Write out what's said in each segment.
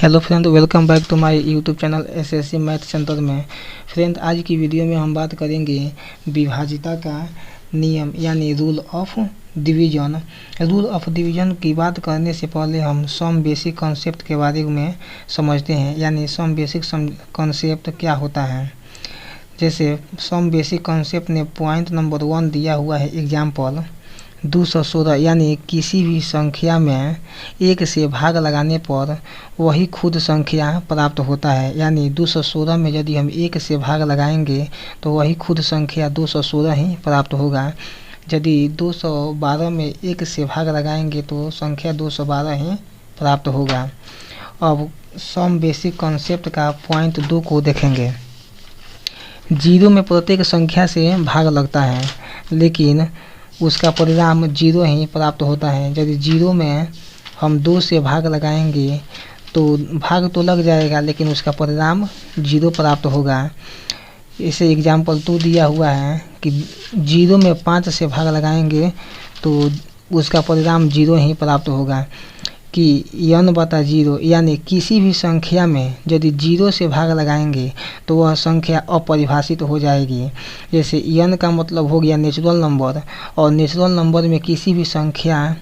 Hello friend, welcome back to my YouTube channel SSC math centre में। Friend, आज की video में हम बात करेंगे विभाजिता का नियम यानी rule of division. Rule of division की बात करने से पहले हम सम बेसिक कॉन्सेप्ट के बारे में समझते हैं, यानी सम बेसिक कॉन्सेप्ट क्या होता है। जैसे सम बेसिक कॉन्सेप्ट ने पॉइंट नंबर 1 दिया हुआ है एग्जाम्पल 216, यानी किसी भी संख्या में 1 से भाग लगाने पर वही खुद संख्या प्राप्त होता है। यानी 216 में यदि हम 1 से भाग लगाएंगे तो वही खुद संख्या 216 ही प्राप्त होगा। यदि 212 में 1 से भाग लगाएंगे तो संख्या 212 ही प्राप्त होगा। अब सम बेसिक कॉन्सेप्ट का पॉइंट 2 को देखेंगे। 0 में प्रत्येक संख्या से भाग लगता है, लेकिन उसका परिणाम 0 ही प्राप्त होता है। यदि 0 में हम 2 से भाग लगाएंगे तो भाग तो लग जाएगा, लेकिन उसका परिणाम 0 प्राप्त होगा। इसे एग्जाम्पल 2 दिया हुआ है कि 0 में 5 से भाग लगाएंगे तो उसका परिणाम 0 ही प्राप्त होगा। कि n/0 यानी किसी भी संख्या में यदि 0 से भाग लगाएंगे तो वह संख्या अपरिभाषित हो जाएगी। जैसे n का मतलब हो गया नेचुरल नंबर, और नेचुरल नंबर में किसी भी संख्या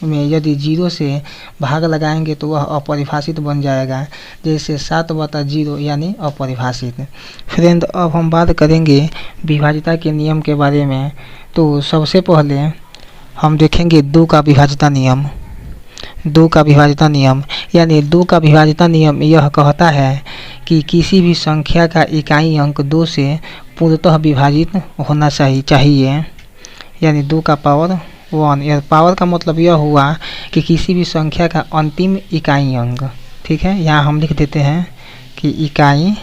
में यदि 0 से भाग लगाएंगे तो वह अपरिभाषित बन जाएगा। जैसे 7/0 यानी अपरिभाषित। फ्रेंड, अब हम बात करेंगे विभाजिता के नियम के बारे में। तो सबसे पहले हम देखेंगे 2 का विभाजिता नियम। 2 का विभाजिता नियम यानी 2 का विभाजिता नियम यह कहता है कि किसी भी संख्या का इकाई अंक 2 से पूर्णतः विभाजित होना चाहिए। यानी 2 का पावर 1। यह पावर का मतलब यह हुआ कि किसी भी संख्या का अंतिम इकाई अंक, ठीक है, यहाँ हम लिख देते हैं कि इकाई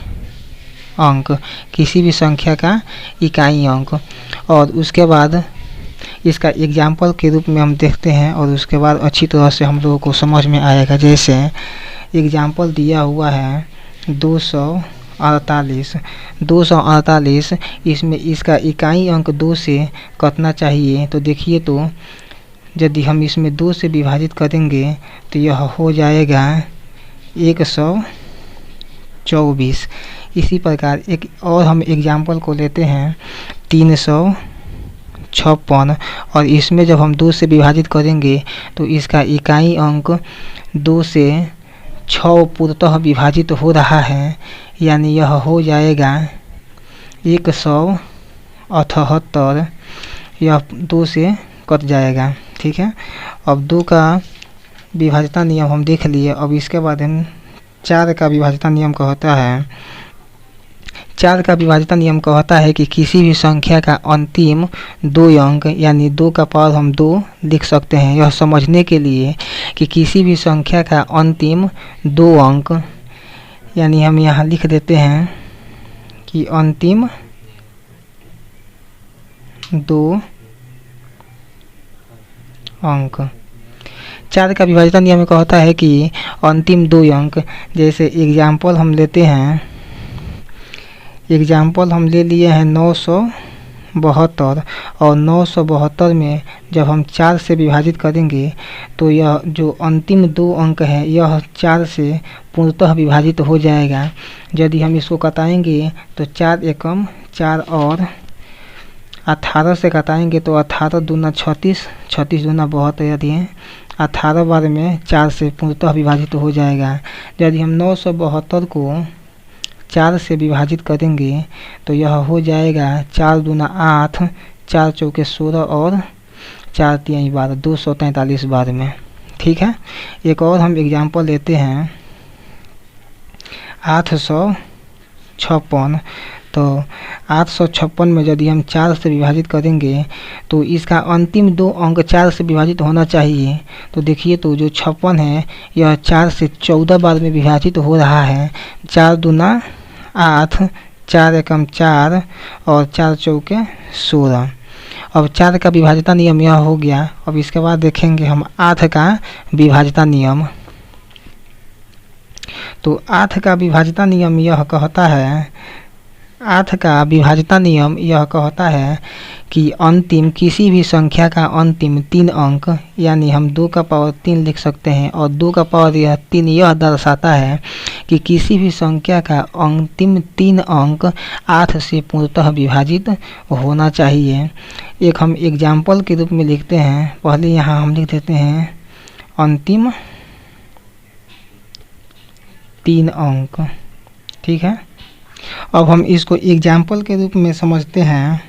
अंक, किसी भी संख्या का इकाई अंक। और उसके बाद इसका एग्जाम्पल के रूप में हम देखते हैं और उसके बाद अच्छी तरह से हम लोगों को समझ में आएगा। जैसे एग्जाम्पल दिया हुआ है 248, इसमें इसका इकाई अंक 2 से कटना चाहिए। तो देखिए, तो यदि हम इसमें 2 से विभाजित करेंगे तो यह हो जाएगा 124। इसी प्रकार एक और हम एग्जाम्पल को लेते हैं 356, और इसमें जब हम 2 से विभाजित करेंगे तो इसका इकाई अंक 2 से 6 पूर्णतः विभाजित हो रहा है। यानी यह हो जाएगा 178। यह 2 से कट जाएगा, ठीक है। अब 2 का विभाजिता नियम हम देख लिए। अब इसके बाद हम 4 का विभाजिता नियम कहता है। 4 का विभाजिता नियम कहता है कि किसी भी संख्या का अंतिम 2 अंक, यानी 2 का पावर हम 2 लिख सकते हैं यह समझने के लिए कि किसी भी संख्या का अंतिम 2 अंक, यानी हम यहाँ लिख देते हैं कि अंतिम 2 अंक। 4 का विभाजिता नियम कहता है कि अंतिम 2 अंक, जैसे एग्जाम्पल हम लेते हैं, एग्जाम्पल हम ले लिए हैं 972, और 972 में जब हम 4 से विभाजित करेंगे तो यह जो अंतिम 2 अंक है यह 4 से पूर्णतः विभाजित हो जाएगा। यदि हम इसको कटाएंगे तो 4 एकम 4 और 18 से कटाएंगे तो 18 दूना 36, 36 दूना 72, यदि 18 बार में 4 से पूर्णतः विभाजित हो जाएगा। यदि हम 972 को 4 से विभाजित करेंगे तो यह हो जाएगा 4 दूना 8, 4 चौके 16 और 4 तिहाई 12, 243 बार में, ठीक है। एक और हम एग्जाम्पल लेते हैं 856। तो 856 में यदि हम 4 से विभाजित करेंगे तो इसका अंतिम 2 अंक 4 से विभाजित होना चाहिए। तो देखिए, तो जो 56 है यह 4 से 14 बार में विभाजित हो रहा है। 4 दूना 8, 4 एकम 4 और 4 चौके 16। अब 4 का विभाजिता नियम यह हो गया। अब इसके बाद देखेंगे हम 8 का विभाजिता नियम। तो 8 का विभाजिता नियम यह कहता है 8 का विभाज्यता नियम यह कहता है कि अंतिम किसी भी संख्या का अंतिम 3 अंक, यानी हम 2 का पावर 3 लिख सकते हैं, और 2 का पावर यह 3 यह दर्शाता है कि किसी भी संख्या का अंतिम 3 अंक 8 से पूर्णतः विभाजित होना चाहिए। एक हम एग्जाम्पल के रूप में लिखते हैं। पहले यहाँ हम लिख देते हैं अंतिम 3 अंक, ठीक है। अब हम इसको एग्जाम्पल के रूप में समझते हैं।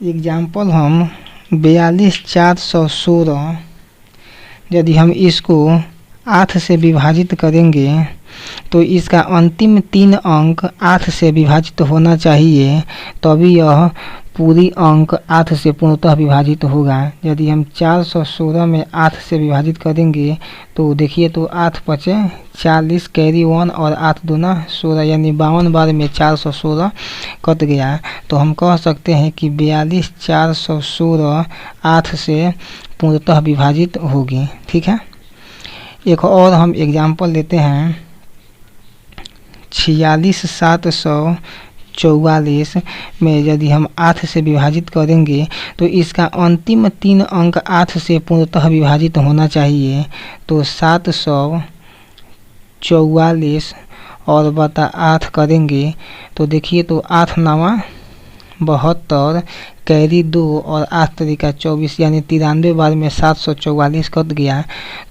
एग्जाम्पल हम 42,416, यदि हम इसको 8 से विभाजित करेंगे तो इसका अंतिम 3 अंक 8 से विभाजित होना चाहिए, तभी यह पूरी अंक 8 से पूर्णतः विभाजित होगा। यदि हम 416 में 8 से विभाजित करेंगे तो देखिए, तो 8 पचे 40 कैरी 1 और 8 दूना 16, यानी 52 बार में 416 कट गया। तो हम कह सकते हैं कि 42,416 8 से पूर्णतः विभाजित होगी, ठीक है। एक और हम एग्जाम्पल लेते हैं 46,744 में यदि हम 8 से विभाजित करेंगे तो इसका अंतिम 3 अंक 8 से पूर्णतः विभाजित होना चाहिए। तो 744 और बटा 8 करेंगे तो देखिए, तो 8 9 72 कैरी 2 और 8 तरीका 24, यानी 93 बार में 744 कट गया।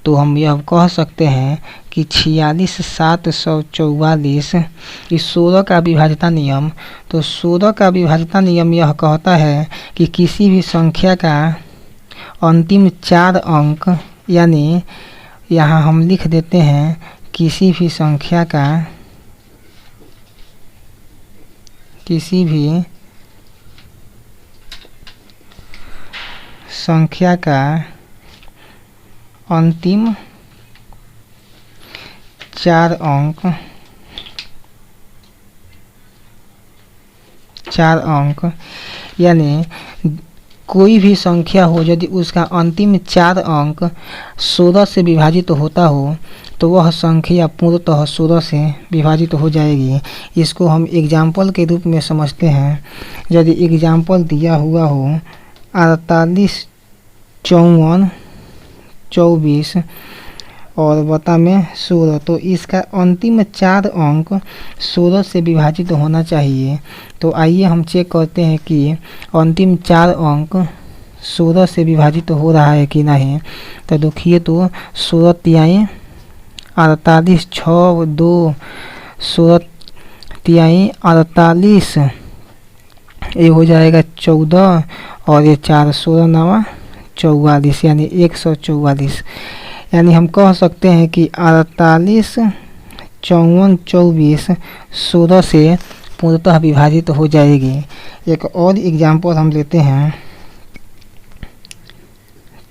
तो हम यह कह सकते हैं कि 46,744 इस 16 का विभाज्यता नियम। तो 16 का विभाज्यता नियम यह कहता है कि किसी भी संख्या का अंतिम 4 अंक, यानी यहाँ हम लिख देते हैं किसी भी संख्या का अंतिम 4 अंक, यानी कोई भी संख्या हो, यदि उसका अंतिम 4 अंक 16 से विभाजित होता हो तो वह संख्या पूर्णतः 16 से विभाजित हो जाएगी। इसको हम एग्जाम्पल के रूप में समझते हैं। यदि एग्जाम्पल दिया हुआ हो 48 54 24 और बता में 16, तो इसका अंतिम 4 अंक 16 से विभाजित होना चाहिए। तो आइए हम चेक करते हैं कि अंतिम 4 अंक 16 से विभाजित हो रहा है कि नहीं। तो देखिए, तो 16 तिहाई 48, 6 2 16 तिहाई 48, ये हो जाएगा 14 और ये 4 16 9 44, यानी 144। यानी हम कह सकते हैं कि 48 54 24 16 से पूर्णतः विभाजित हो जाएगी। एक और एग्जाम्पल हम लेते हैं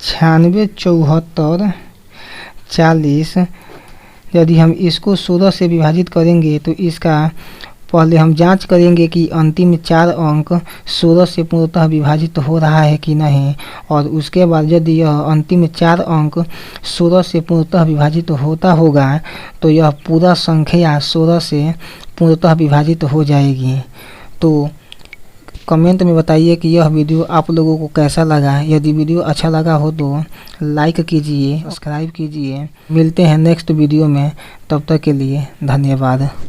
96 74 40, यदि हम इसको 16 से विभाजित करेंगे तो इसका पहले हम जांच करेंगे कि अंतिम 4 अंक 16 से पूर्णतः विभाजित हो रहा है कि नहीं, और उसके बाद यदि यह अंतिम 4 अंक 16 से पूर्णतः विभाजित होता होगा तो यह पूरा संख्या 16 से पूर्णतः विभाजित हो जाएगी। तो कमेंट में बताइए कि यह वीडियो आप लोगों को कैसा लगा। यदि वीडियो अच्छा लगा हो तो लाइक कीजिए, सब्सक्राइब कीजिए। मिलते हैं नेक्स्ट वीडियो में, तब तक के लिए धन्यवाद।